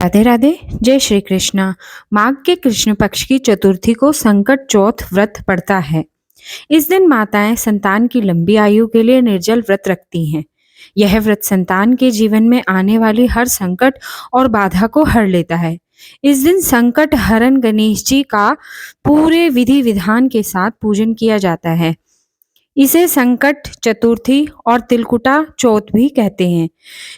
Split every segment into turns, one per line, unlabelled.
राधे राधे। जय श्री कृष्णा। माघ के कृष्ण पक्ष की चतुर्थी को संकट चौथ व्रत पड़ता है। इस दिन माताएं संतान की लंबी आयु के लिए निर्जल व्रत रखती हैं। यह व्रत संतान के जीवन में आने वाली हर संकट और बाधा को हर लेता है। इस दिन संकट हरण गणेश जी का पूरे विधि विधान के साथ पूजन किया जाता है। इसे संकट चतुर्थी और तिलकुटा चौथ भी कहते हैं।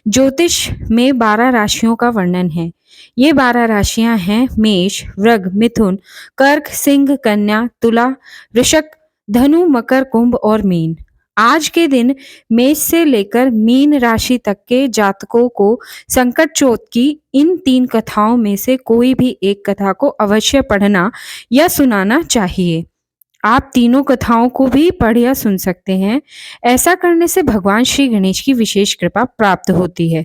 ज्योतिष में 12 राशियों का वर्णन है। ये 12 राशियां हैं मेष, वृग, मिथुन, कर्क, सिंह, कन्या, तुला, वृश्चिक, धनु, मकर, कुंभ और मीन। आज के दिन मेष से लेकर मीन राशि तक के जातकों को संकट चौथ की इन 3 कथाओं में से कोई भी एक कथा को अवश्य पढ़ना या सुनाना चाहिए। आप तीनों कथाओं को भी पढ़ या सुन सकते हैं। ऐसा करने से भगवान श्री गणेश की विशेष कृपा प्राप्त होती है।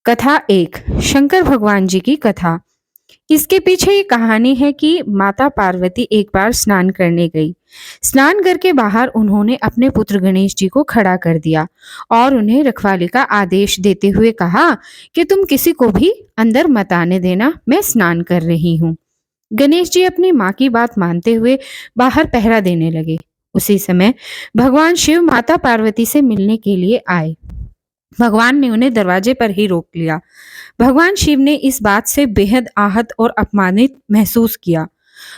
कथा 1, शंकर भगवान जी की कथा। इसके पीछे ये कहानी है कि माता पार्वती एक बार स्नान करने गई। स्नान करके बाहर उन्होंने अपने पुत्र गणेश जी को खड़ा कर दिया और उन्हें रखवाले का आदेश देते हुए कहा कि तुम किसी को भी अंदर मत आने देना, मैं स्नान कर रही हूँ। गणेश जी अपनी माँ की बात मानते हुए बाहर पहरा देने लगे। उसी समय भगवान शिव माता पार्वती से मिलने के लिए आए। भगवान ने उन्हें दरवाजे पर ही रोक लिया। भगवान शिव ने इस बात से बेहद आहत और अपमानित महसूस किया।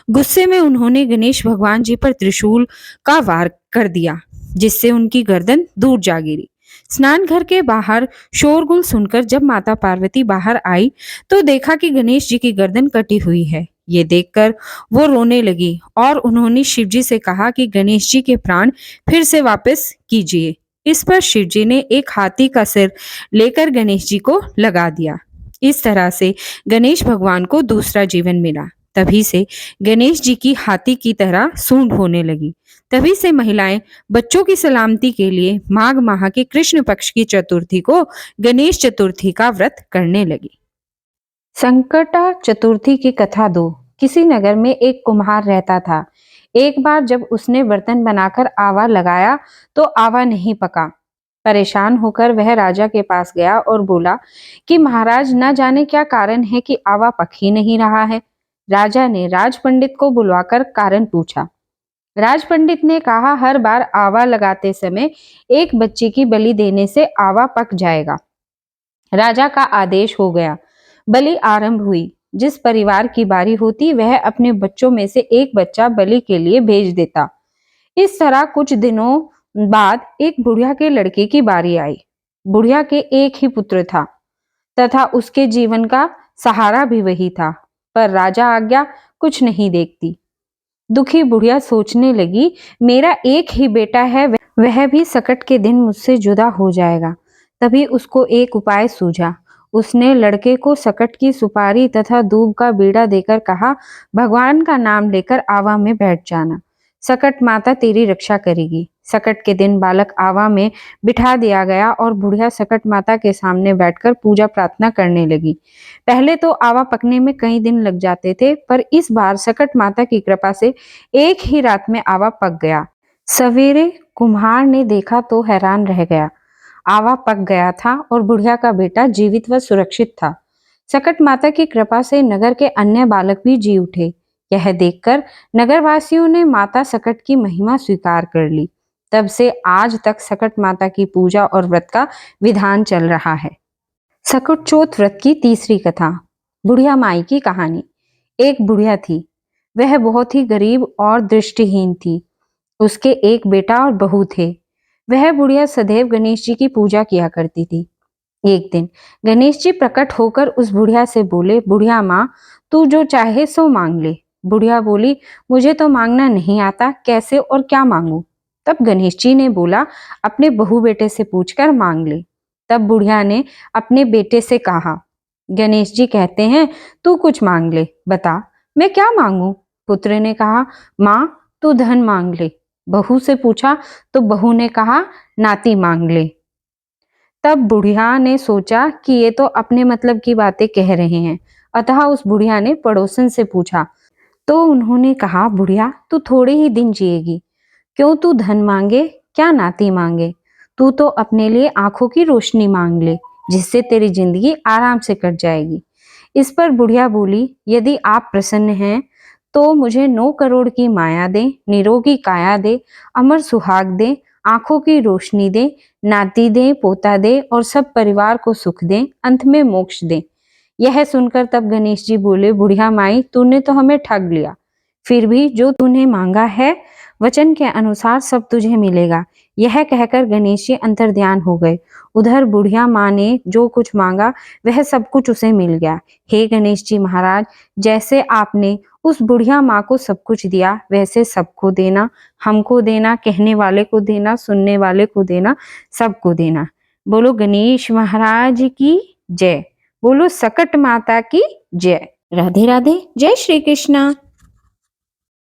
गुस्से में उन्होंने गणेश भगवान जी पर त्रिशूल का वार कर दिया, जिससे उनकी गर्दन दूर जा गिरी। स्नान घर के बाहर शोरगुल सुनकर जब माता पार्वती बाहर आई तो देखा कि गणेश जी की गर्दन कटी हुई है। ये देखकर वो रोने लगी और उन्होंने शिव जी से कहा कि गणेश जी के प्राण फिर से वापस कीजिए। इस पर शिव जी ने एक हाथी का सिर लेकर गणेश जी को लगा दिया। इस तरह से गणेश भगवान को दूसरा जीवन मिला। तभी से गणेश जी की हाथी की तरह सूंड होने लगी। तभी से महिलाएं बच्चों की सलामती के लिए माघ माह के कृष्ण पक्ष की चतुर्थी को गणेश चतुर्थी का व्रत करने लगी। संकटा चतुर्थी की कथा 2। किसी नगर में एक कुम्हार रहता था। एक बार जब उसने बर्तन बनाकर आवा लगाया तो आवा नहीं पका। परेशान होकर वह राजा के पास गया और बोला कि महाराज, न जाने क्या कारण है कि आवा पक ही नहीं रहा है। राजा ने राज पंडित को बुलवाकर कारण पूछा। राज पंडित ने कहा, हर बार आवा लगाते समय एक बच्चे की बलि देने से आवा पक जाएगा। राजा का आदेश हो गया। बलि आरंभ हुई। जिस परिवार की बारी होती वह अपने बच्चों में से एक बच्चा बलि के लिए भेज देता। इस तरह कुछ दिनों बाद एक बुढ़िया के लड़के की बारी आई। बुढ़िया के एक ही पुत्र था तथा उसके जीवन का सहारा भी वही था, पर राजा आज्ञा कुछ नहीं देखती। दुखी बुढ़िया सोचने लगी, मेरा एक ही बेटा है, वह भी संकट के दिन मुझसे जुदा हो जाएगा। तभी उसको एक उपाय सूझा। उसने लड़के को सकट की सुपारी तथा दूब का बीड़ा देकर कहा, भगवान का नाम लेकर आवा में बैठ जाना। सकट माता तेरी रक्षा करेगी। सकट के दिन बालक आवा में बिठा दिया गया और बुढ़िया सकट माता के सामने बैठकर पूजा प्रार्थना करने लगी। पहले तो आवा पकने में कई दिन लग जाते थे, पर इस बार सकट माता की कृपा से एक ही रात में आवा पक गया। सवेरे कुम्हार ने देखा तो हैरान रह गया। आवा पक गया था और बुढ़िया का बेटा जीवित व सुरक्षित था। सकट माता की कृपा से नगर के अन्य बालक भी जी उठे। यह देखकर नगरवासियों ने माता सकट की महिमा स्वीकार कर ली। तब से आज तक सकट माता की पूजा और व्रत का विधान चल रहा है। सकट चौथ व्रत की तीसरी कथा। बुढ़िया माई की कहानी। एक बुढ़िया थी। वह बहुत ही गरीब और दृष्टिहीन थी। उसके एक बेटा और बहू थे। वह बुढ़िया सदैव गणेश जी की पूजा किया करती थी। एक दिन गणेश जी प्रकट होकर उस बुढ़िया से बोले, बुढ़िया माँ, तू जो चाहे सो मांग ले। बुढ़िया बोली, मुझे तो मांगना नहीं आता, कैसे और क्या मांगू। तब गणेश जी ने बोला, अपने बहू बेटे से पूछकर मांग ले। तब बुढ़िया ने अपने बेटे से कहा। गणेश जी कहते हैं, तू कुछ मांग ले, बता मैं क्या मांगू। पुत्र ने कहा, माँ तू धन मांग ले। बहू से पूछा तो बहू ने कहा, नाती मांग ले। तब बुढ़िया ने सोचा कि ये तो अपने मतलब की बातें कह रहे हैं, अतः उस बुढ़िया ने पड़ोसन से पूछा तो उन्होंने कहा, बुढ़िया तू थोड़े ही दिन जिएगी, क्यों तू धन मांगे, क्या नाती मांगे। तू तो अपने लिए आंखों की रोशनी मांग ले, जिससे तेरी जिंदगी आराम से कट जाएगी। इस पर बुढ़िया बोली, यदि आप प्रसन्न हैं तो मुझे 9 करोड़ की माया दे, निरोगी काया दे, अमर सुहाग दे, आंखों की रोशनी दे, नाती दे, पोता दे और सब परिवार को सुख दे, अंत में मोक्ष दे। यह सुनकर तब गणेश जी बोले, बुढ़िया माई, तूने तो हमें ठग लिया। फिर भी जो तूने मांगा है वचन के अनुसार सब तुझे मिलेगा। यह कहकर गणेश जी अंतर्ध्यान हो गए। उधर बुढ़िया माँ ने जो कुछ मांगा वह सब कुछ उसे मिल गया। हे गणेश जी महाराज, जैसे आपने उस बुढ़िया माँ को सब कुछ दिया वैसे सबको देना, हमको देना, कहने वाले को देना, सुनने वाले को देना, सबको देना। बोलो गणेश महाराज की जय। बोलो सकट माता की जय। राधे राधे। जय श्री कृष्णा।